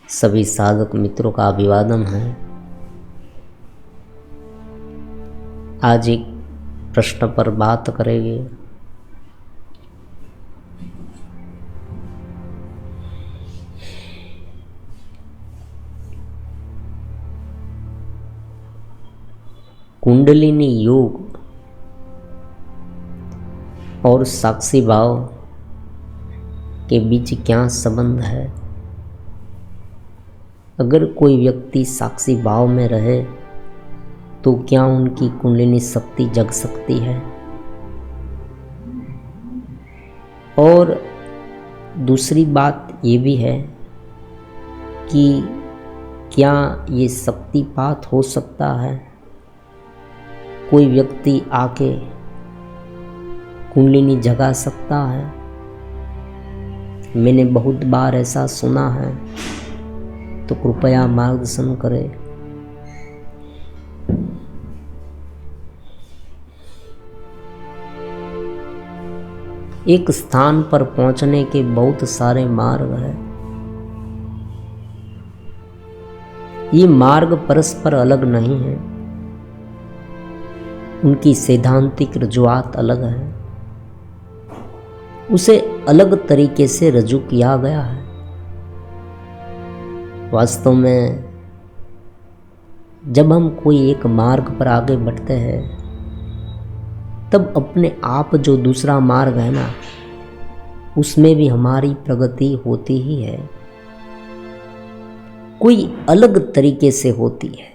सभी साधक मित्रों का अभिवादन है। आज एक प्रश्न पर बात करेंगे। कुंडलिनी योग और साक्षी भाव के बीच क्या संबंध है? अगर कोई व्यक्ति साक्षी भाव में रहे तो क्या उनकी कुंडलिनी शक्ति जग सकती है? और दूसरी बात ये भी है कि क्या ये शक्तिपात हो सकता है? कोई व्यक्ति आके कुंडलिनी जगा सकता है? मैंने बहुत बार ऐसा सुना है, तो कृपया मार्गदर्शन करें। एक स्थान पर पहुंचने के बहुत सारे मार्ग हैं। ये मार्ग परस्पर अलग नहीं है, उनकी सैद्धांतिक रजूआत अलग है, उसे अलग तरीके से रजू किया गया है। वास्तव में जब हम कोई एक मार्ग पर आगे बढ़ते हैं तब अपने आप जो दूसरा मार्ग है ना, उसमें भी हमारी प्रगति होती ही है, कोई अलग तरीके से होती है।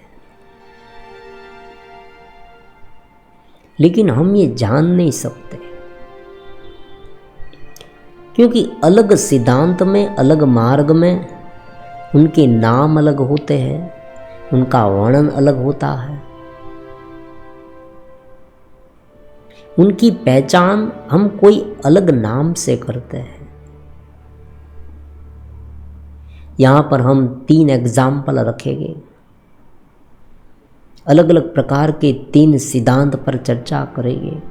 लेकिन हम ये जान नहीं सकते, क्योंकि अलग सिद्धांत में, अलग मार्ग में उनके नाम अलग होते हैं, उनका वर्णन अलग होता है, उनकी पहचान हम कोई अलग नाम से करते हैं। यहाँ पर हम 3 एग्जाम्पल रखेंगे, अलग अलग प्रकार के 3 सिद्धांत पर चर्चा करेंगे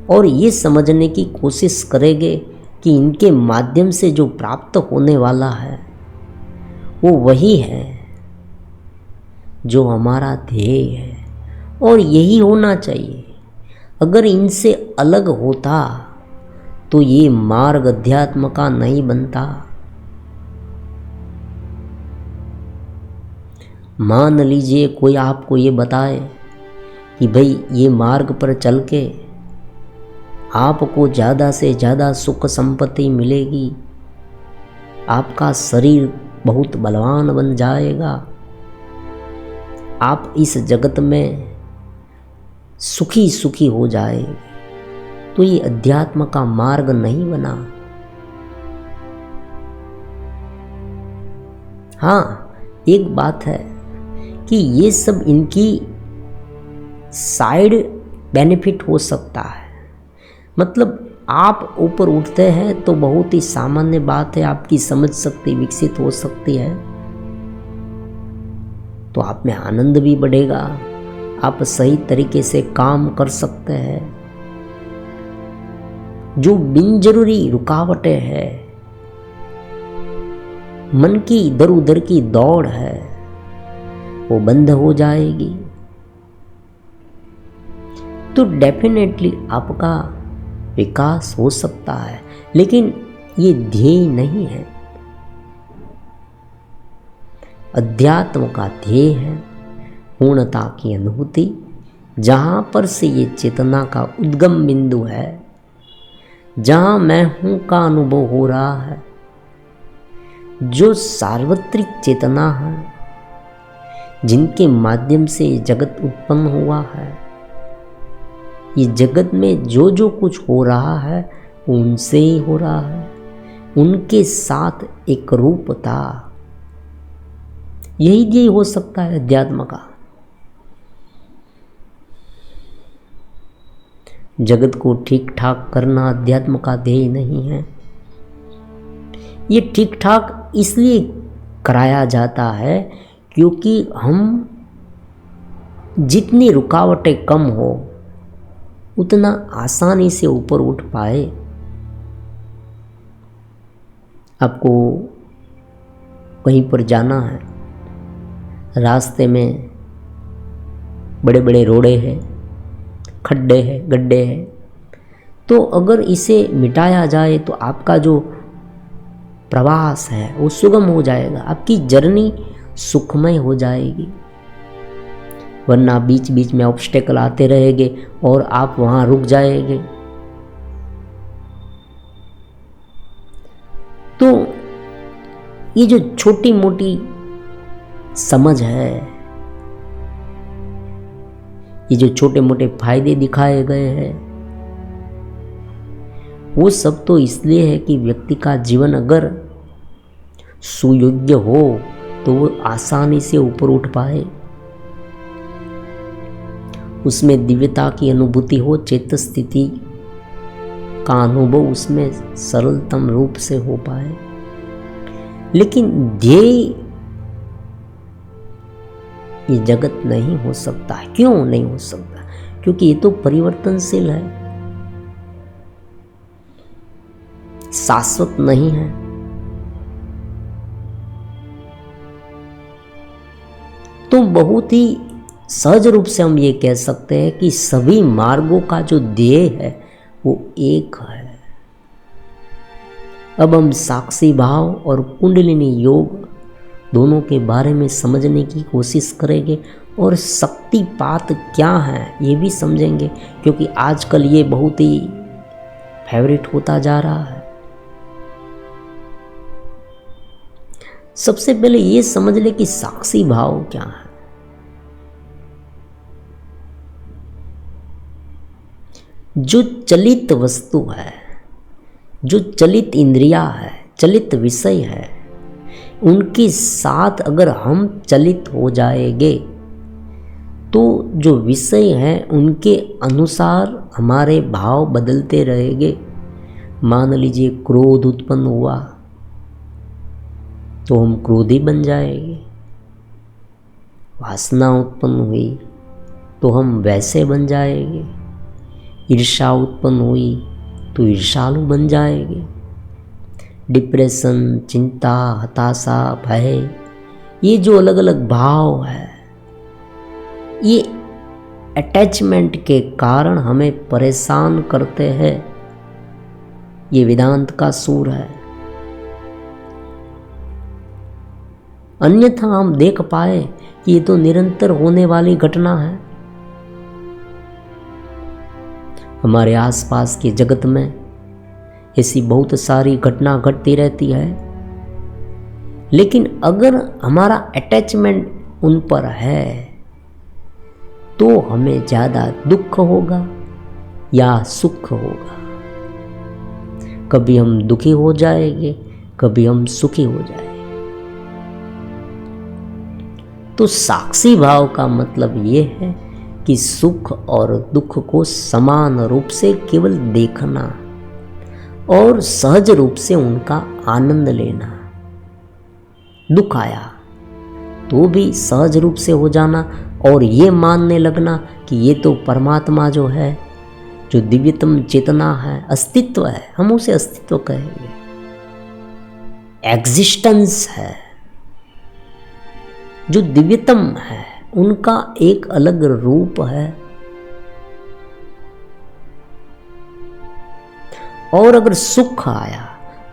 और ये समझने की कोशिश करेंगे कि इनके माध्यम से जो प्राप्त होने वाला है वो वही है जो हमारा ध्येय है, और यही होना चाहिए। अगर इनसे अलग होता तो ये मार्ग अध्यात्म का नहीं बनता। मान लीजिए कोई आपको ये बताए कि भाई ये मार्ग पर चल के आपको ज़्यादा से ज़्यादा सुख संपत्ति मिलेगी, आपका शरीर बहुत बलवान बन जाएगा, आप इस जगत में सुखी सुखी हो जाएगी, तो ये अध्यात्म का मार्ग नहीं बना। हाँ, एक बात है कि ये सब इनकी साइड बेनिफिट हो सकता है। मतलब आप ऊपर उठते हैं तो बहुत ही सामान्य बात है, आपकी समझ शक्ति विकसित हो सकती है, तो आप में आनंद भी बढ़ेगा, आप सही तरीके से काम कर सकते हैं। जो बिन जरूरी रुकावटें हैं, मन की इधर उधर की दौड़ है, वो बंद हो जाएगी, तो डेफिनेटली आपका विकास हो सकता है। लेकिन ये ध्येय नहीं है। अध्यात्म का ध्येय है पूर्णता की अनुभूति, जहाँ पर से ये चेतना का उद्गम बिंदु है, जहाँ मैं हूँ का अनुभव हो रहा है, जो सार्वत्रिक चेतना है, जिनके माध्यम से ये जगत उत्पन्न हुआ है। ये जगत में जो जो कुछ हो रहा है वो उनसे ही हो रहा है, उनके साथ एक रूपता, यही हो सकता है अध्यात्म का। जगत को ठीक ठाक करना अध्यात्म का ध्येय नहीं है। ये ठीक ठाक इसलिए कराया जाता है क्योंकि हम जितनी रुकावटें कम हो उतना आसानी से ऊपर उठ पाए। आपको कहीं पर जाना है, रास्ते में बड़े बड़े रोड़े हैं, खड्डे हैं, गड्ढे हैं, तो अगर इसे मिटाया जाए तो आपका जो प्रवास है वो सुगम हो जाएगा, आपकी जर्नी सुखमय हो जाएगी। वरना बीच बीच में ऑब्स्टेकल आते रहेंगे और आप वहाँ रुक जाएंगे। तो ये जो छोटी मोटी समझ है, ये जो छोटे मोटे फायदे दिखाए गए हैं, वो सब तो इसलिए है कि व्यक्ति का जीवन अगर सुयोग्य हो तो वो आसानी से ऊपर उठ पाए, उसमें दिव्यता की अनुभूति हो, चेत स्थिति का अनुभव उसमें सरलतम रूप से हो पाए। लेकिन ध्येय ये जगत नहीं हो सकता। क्यों नहीं हो सकता? क्योंकि ये तो परिवर्तनशील है, शाश्वत नहीं है। तो बहुत ही सहज रूप से हम ये कह सकते हैं कि सभी मार्गों का जो ध्येय है वो एक है। अब हम साक्षी भाव और कुंडलिनी योग दोनों के बारे में समझने की कोशिश करेंगे और शक्तिपात क्या है ये भी समझेंगे, क्योंकि आजकल ये बहुत ही फेवरेट होता जा रहा है। सबसे पहले ये समझ ले कि साक्षी भाव क्या है। जो चलित वस्तु है, जो चलित इंद्रिया है, चलित विषय है, उनके साथ अगर हम चलित हो जाएंगे तो जो विषय है उनके अनुसार हमारे भाव बदलते रहेंगे। मान लीजिए क्रोध उत्पन्न हुआ तो हम क्रोधी बन जाएंगे, वासना उत्पन्न हुई तो हम वैसे बन जाएंगे, ईर्ष्या उत्पन्न हुई तो ईर्ष्यालु बन जाएंगे। डिप्रेशन, चिंता, हताशा, भय, ये जो अलग अलग भाव है, ये अटैचमेंट के कारण हमें परेशान करते हैं। ये वेदांत का सूर है। अन्यथा हम देख पाए कि ये तो निरंतर होने वाली घटना है। हमारे आसपास के जगत में ऐसी बहुत सारी घटना घटती रहती है, लेकिन अगर हमारा अटैचमेंट उन पर है तो हमें ज़्यादा दुख होगा या सुख होगा। कभी हम दुखी हो जाएंगे, कभी हम सुखी हो जाएंगे। तो साक्षी भाव का मतलब ये है कि सुख और दुख को समान रूप से केवल देखना और सहज रूप से उनका आनंद लेना। दुख आया तो भी सहज रूप से हो जाना और ये मानने लगना कि ये तो परमात्मा जो है, जो दिव्यतम चेतना है, अस्तित्व है, हम उसे अस्तित्व कहेंगे, एग्जिस्टेंस है, जो दिव्यतम है, उनका एक अलग रूप है। और अगर सुख आया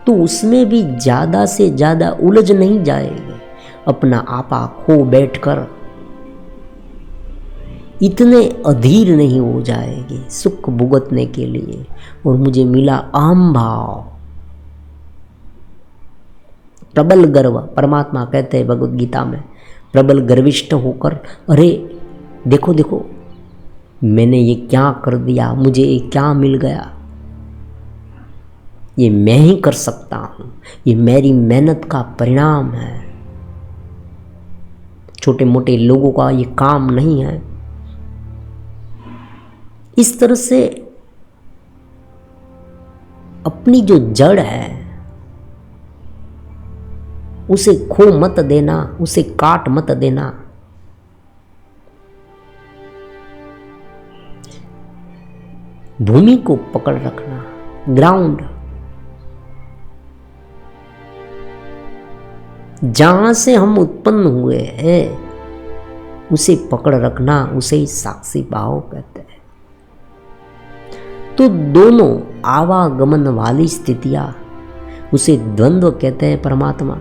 तो उसमें भी ज़्यादा से ज़्यादा उलझ नहीं जाएंगे, अपना आपा खो बैठकर इतने अधीर नहीं हो जाएंगे सुख भुगतने के लिए। और मुझे मिला अहम भाव, प्रबल गर्व। परमात्मा कहते हैं भगवद गीता में, प्रबल गर्विष्ठ होकर, अरे देखो देखो मैंने ये क्या कर दिया, मुझे ये क्या मिल गया, ये मैं ही कर सकता हूँ, ये मेरी मेहनत का परिणाम है, छोटे मोटे लोगों का ये काम नहीं है। इस तरह से अपनी जो जड़ है उसे खो मत देना, उसे काट मत देना। भूमि को पकड़ रखना, ग्राउंड। जहां से हम उत्पन्न हुए हैं उसे पकड़ रखना, उसे ही साक्षी भाव कहते हैं। तो दोनों आवागमन वाली स्थितियां, उसे द्वंद्व कहते हैं। परमात्मा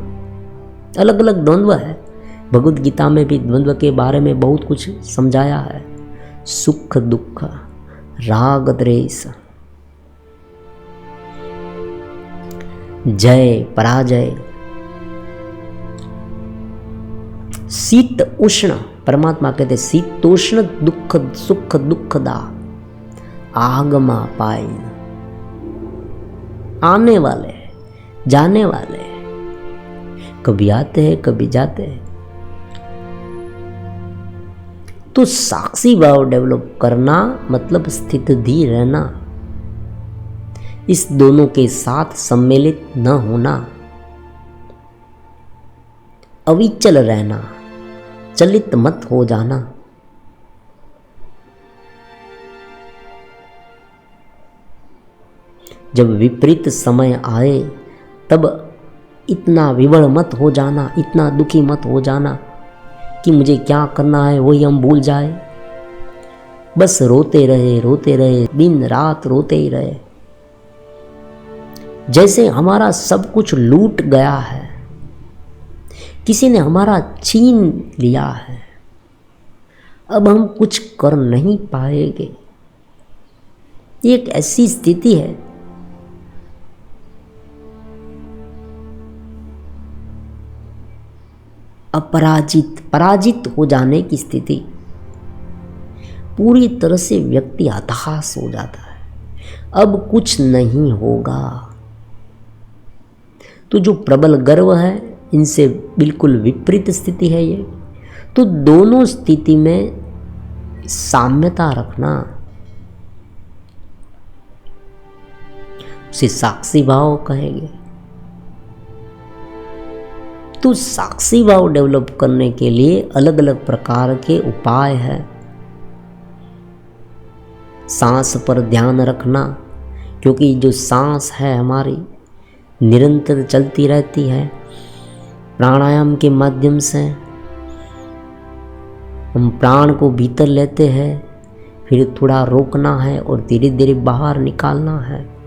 अलग अलग द्वंद्व है। भगवद गीता में भी द्वंद्व के बारे में बहुत कुछ समझाया है। सुख दुख, राग द्वेष, जय पराजय, शीत उष्ण। परमात्मा कहते शीतोष्ण दुख सुख दुखदा आगमा पाइन। आने वाले जाने वाले, कभी आते हैं कभी जाते हैं। तो साक्षी भाव डेवलप करना मतलब स्थित धी रहना, इस दोनों के साथ सम्मिलित न होना, अविचल रहना, चलित मत हो जाना। जब विपरीत समय आए तब इतना विवल मत हो जाना, इतना दुखी मत हो जाना कि मुझे क्या करना है वही हम भूल जाए। बस रोते रहे, दिन रात रोते ही रहे, जैसे हमारा सब कुछ लूट गया है, किसी ने हमारा छीन लिया है, अब हम कुछ कर नहीं पाएंगे। ये एक ऐसी स्थिति है पराजित हो जाने की स्थिति। पूरी तरह से व्यक्ति हताश हो जाता है, अब कुछ नहीं होगा। तो जो प्रबल गर्व है, इनसे बिल्कुल विपरीत स्थिति है ये। तो दोनों स्थिति में साम्यता रखना, उसे साक्षी भाव कहेंगे। तो साक्षी भाव डेवलप करने के लिए अलग अलग प्रकार के उपाय हैं। सांस पर ध्यान रखना, क्योंकि जो सांस है हमारी निरंतर चलती रहती है। प्राणायाम के माध्यम से हम प्राण को भीतर लेते हैं, फिर थोड़ा रोकना है और धीरे धीरे बाहर निकालना है।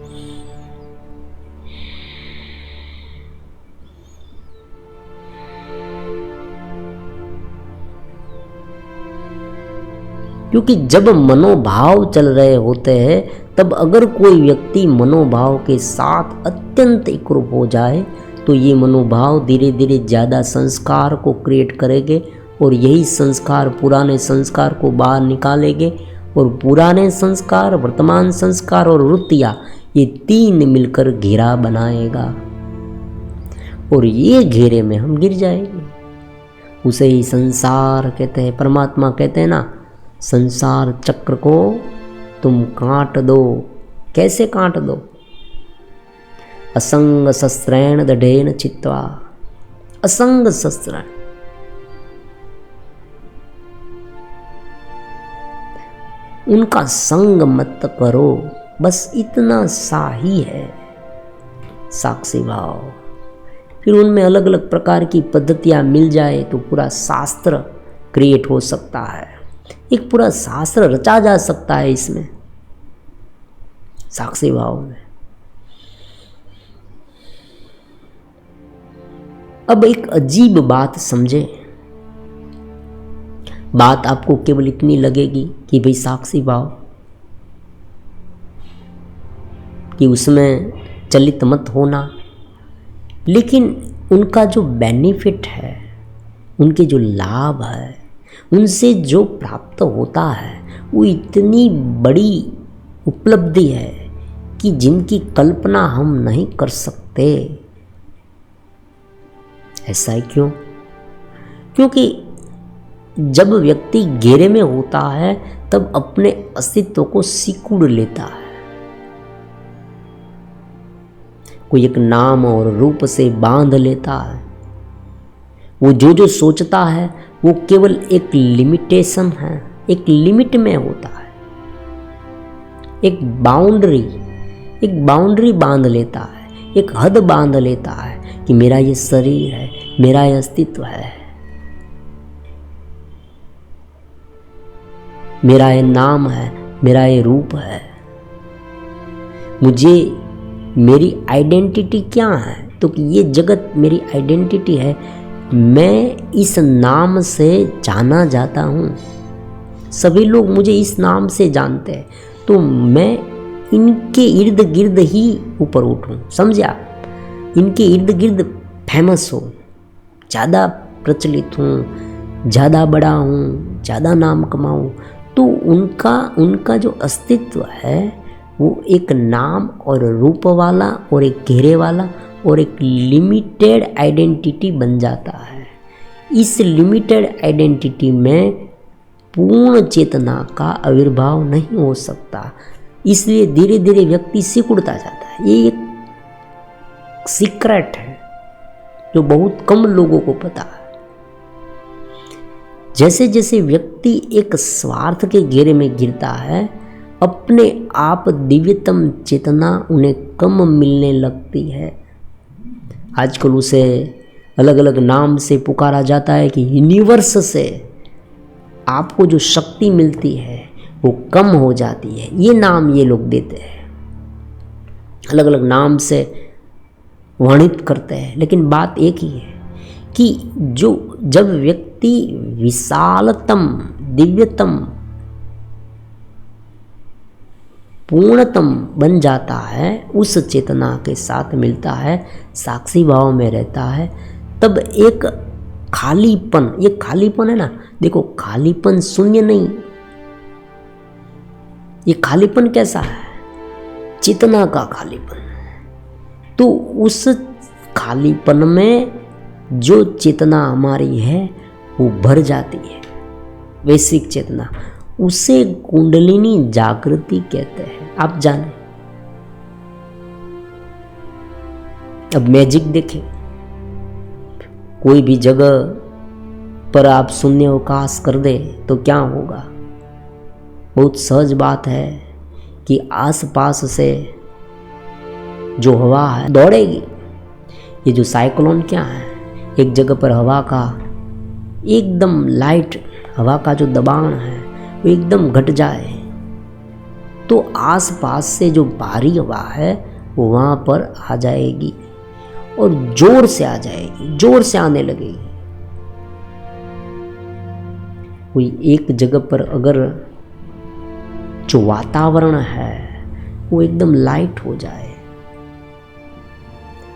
क्योंकि जब मनोभाव चल रहे होते हैं, तब अगर कोई व्यक्ति मनोभाव के साथ अत्यंत एकरूप हो जाए तो ये मनोभाव धीरे धीरे ज़्यादा संस्कार को क्रिएट करेंगे और यही संस्कार पुराने संस्कार को बाहर निकालेंगे और पुराने संस्कार, वर्तमान संस्कार और वृत्तियाँ, ये तीन मिलकर घेरा बनाएगा और ये घेरे में हम गिर जाएंगे। उसे ही संसार कहते हैं। परमात्मा कहते हैं ना, संसार चक्र को तुम काट दो। कैसे काट दो? असंग शस्त्रेण दृढ़ेन चित्वा। असंग शस्त्र, उनका संग मत करो, बस इतना सा ही है साक्षी भाव। फिर उनमें अलग अलग प्रकार की पद्धतियां मिल जाए तो पूरा शास्त्र क्रिएट हो सकता है। एक पूरा शास्त्र रचा जा सकता है इसमें, साक्षी भाव में। अब एक अजीब बात समझे। बात आपको केवल इतनी लगेगी कि भाई साक्षी भाव, कि उसमें चलित मत होना, लेकिन उनका जो बेनिफिट है, उनके जो लाभ है, उनसे जो प्राप्त होता है, वो इतनी बड़ी उपलब्धि है कि जिनकी कल्पना हम नहीं कर सकते। ऐसा ही क्यों? क्योंकि जब व्यक्ति घेरे में होता है तब अपने अस्तित्व को सिकुड़ लेता है। कोई एक नाम और रूप से बांध लेता है। वो जो सोचता है वो केवल एक लिमिटेशन है, एक लिमिट में होता है। एक बाउंड्री बांध लेता है एक हद बांध लेता है कि मेरा ये शरीर है, मेरा ये अस्तित्व है, मेरा ये नाम है, मेरा ये रूप है, मुझे मेरी आइडेंटिटी क्या है, तो कि ये जगत मेरी आइडेंटिटी है, मैं इस नाम से जाना जाता हूँ, सभी लोग मुझे इस नाम से जानते हैं, तो मैं इनके इर्द गिर्द ही ऊपर उठूँ, समझा, इनके इर्द गिर्द फेमस हो, ज़्यादा प्रचलित हूँ, ज़्यादा बड़ा हूँ, ज़्यादा नाम कमाऊँ, तो उनका जो अस्तित्व है वो एक नाम और रूप वाला और एक घेरे वाला और एक लिमिटेड आइडेंटिटी बन जाता है। इस लिमिटेड आइडेंटिटी में पूर्ण चेतना का आविर्भाव नहीं हो सकता, इसलिए धीरे धीरे व्यक्ति सिकुड़ता जाता है। ये एक सीक्रेट है जो बहुत कम लोगों को पता है। जैसे जैसे व्यक्ति एक स्वार्थ के घेरे में गिरता है, अपने आप दिव्यतम चेतना उन्हें कम मिलने लगती है। आजकल उसे अलग अलग नाम से पुकारा जाता है कि यूनिवर्स से आपको जो शक्ति मिलती है वो कम हो जाती है, ये नाम ये लोग देते हैं, अलग अलग नाम से वर्णित करते हैं, लेकिन बात एक ही है कि जब व्यक्ति विशालतम दिव्यतम पूर्णतम बन जाता है, उस चेतना के साथ मिलता है, साक्षी भाव में रहता है, तब एक खालीपन, ये खालीपन है ना, देखो खालीपन शून्य नहीं, ये खालीपन कैसा है, चेतना का खालीपन। तो उस खालीपन में जो चेतना हमारी है वो भर जाती है, वैश्विक चेतना, उसे कुंडलिनी जागृति कहते हैं। आप जाने, अब मैजिक देखें, कोई भी जगह पर आप शून्य अवकाश कर दे तो क्या होगा। बहुत सहज बात है कि आसपास से जो हवा है दौड़ेगी। ये जो साइक्लोन क्या है, एक जगह पर हवा का एकदम लाइट, हवा का जो दबाव है वो एकदम घट जाए तो आसपास से जो भारी हवा है वो वहाँ पर आ जाएगी और जोर से आ जाएगी, जोर से आने लगेगी। कोई एक जगह पर अगर जो वातावरण है वो एकदम लाइट हो जाए,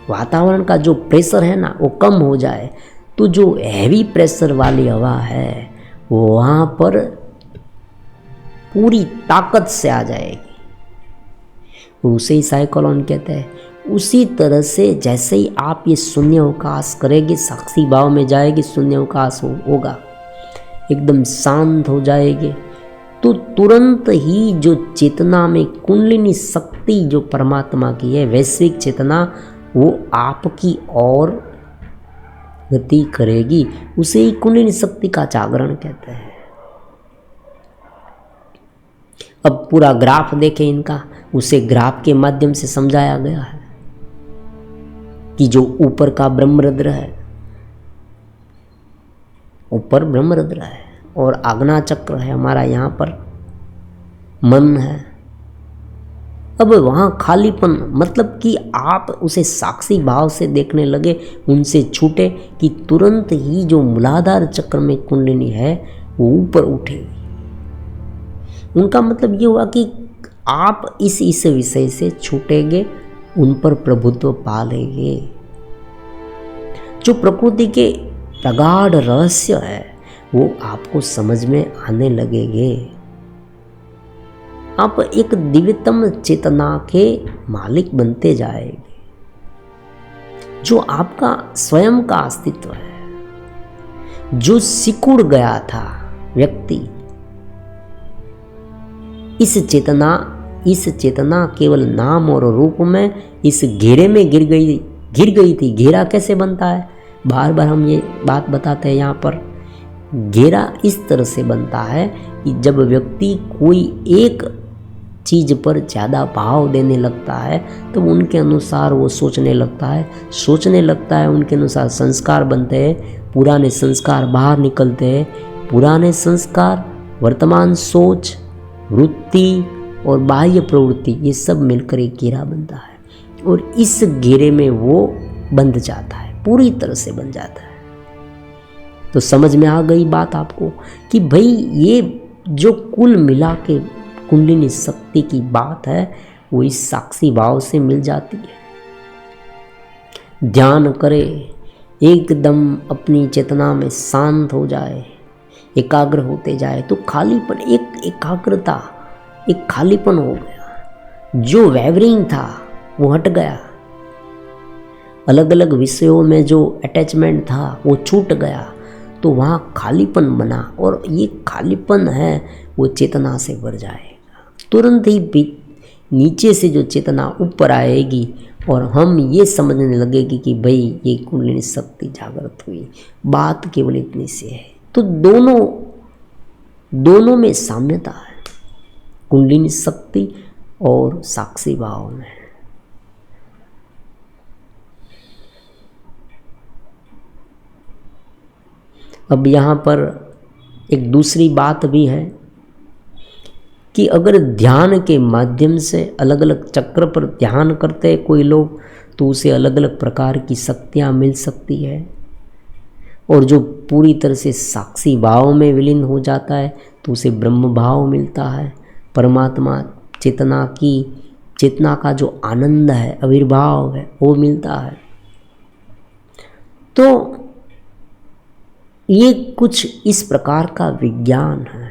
वातावरण का जो प्रेशर है ना वो कम हो जाए, तो जो हैवी प्रेशर वाली हवा है वो वहाँ पर पूरी ताकत से आ जाएगी, उसे ही साइक्लोन कहते हैं। उसी तरह से जैसे ही आप ये शून्य अवकाश करेंगे, साक्षी भाव में जाएगी, शून्य अवकाश होगा, एकदम शांत हो जाएंगे, तो तुरंत ही जो चेतना में कुंडलिनी शक्ति जो परमात्मा की है, वैश्विक चेतना, वो आपकी ओर गति करेगी, उसे ही कुंडलिनी शक्ति का जागरण कहते हैं। अब पूरा ग्राफ देखें इनका, उसे ग्राफ के माध्यम से समझाया गया है कि जो ऊपर का ब्रह्मरंध्र है, ऊपर ब्रह्मरंध्र है और आज्ञा चक्र है हमारा, यहाँ पर मन है। अब वहाँ खालीपन, मतलब कि आप उसे साक्षी भाव से देखने लगे, उनसे छूटे कि तुरंत ही जो मूलाधार चक्र में कुंडलिनी है वो ऊपर उठेगी। उनका मतलब ये हुआ कि आप इस विषय से छूटेंगे, उन पर प्रभुत्व पा लेंगे। जो प्रकृति के प्रगाढ़ रहस्य है वो आपको समझ में आने लगेंगे। आप एक दिव्यतम चेतना के मालिक बनते जाएंगे। जो आपका स्वयं का अस्तित्व है, जो सिकुड़ गया था व्यक्ति, इस चेतना केवल नाम और रूप में इस घेरे में गिर गई थी। घेरा कैसे बनता है, बार बार हम ये बात बताते हैं यहाँ पर। घेरा इस तरह से बनता है कि जब व्यक्ति कोई एक चीज़ पर ज़्यादा भाव देने लगता है तो उनके अनुसार वो सोचने लगता है, उनके अनुसार संस्कार बनते हैं, पुराने संस्कार बाहर निकलते हैं, पुराने संस्कार, वर्तमान सोच, वृत्ति और बाह्य प्रवृत्ति, ये सब मिलकर एक घेरा बनता है और इस घेरे में वो बंध जाता है, पूरी तरह से बन जाता है। तो समझ में आ गई बात आपको कि भाई ये जो कुल मिला के कुंडलिनी शक्ति की बात है वो इस साक्षी भाव से मिल जाती है। ध्यान करे, एकदम अपनी चेतना में शांत हो जाए, एकाग्र होते जाए तो खालीपन, एक एकाग्रता, एक खालीपन हो गया। जो वेवरिंग था वो हट गया, अलग अलग विषयों में जो अटैचमेंट था वो छूट गया, तो वहाँ खालीपन बना और ये खालीपन है वो चेतना से भर जाएगा। तुरंत ही नीचे से जो चेतना ऊपर आएगी और हम ये समझने लगेगी कि भाई ये कुंडलिनी शक्ति जागृत हुई, बात केवल इतनी से है। तो दोनों में साम्यता है, कुंडलिनी शक्ति और साक्षी भाव में। अब यहाँ पर एक दूसरी बात भी है कि अगर ध्यान के माध्यम से अलग अलग चक्र पर ध्यान करते हैं कोई लोग तो उसे अलग अलग प्रकार की शक्तियाँ मिल सकती है, और जो पूरी तरह से साक्षी भाव में विलीन हो जाता है तो उसे ब्रह्म भाव मिलता है, परमात्मा चेतना का जो आनंद है, आविर्भाव है, वो मिलता है। तो ये कुछ इस प्रकार का विज्ञान है।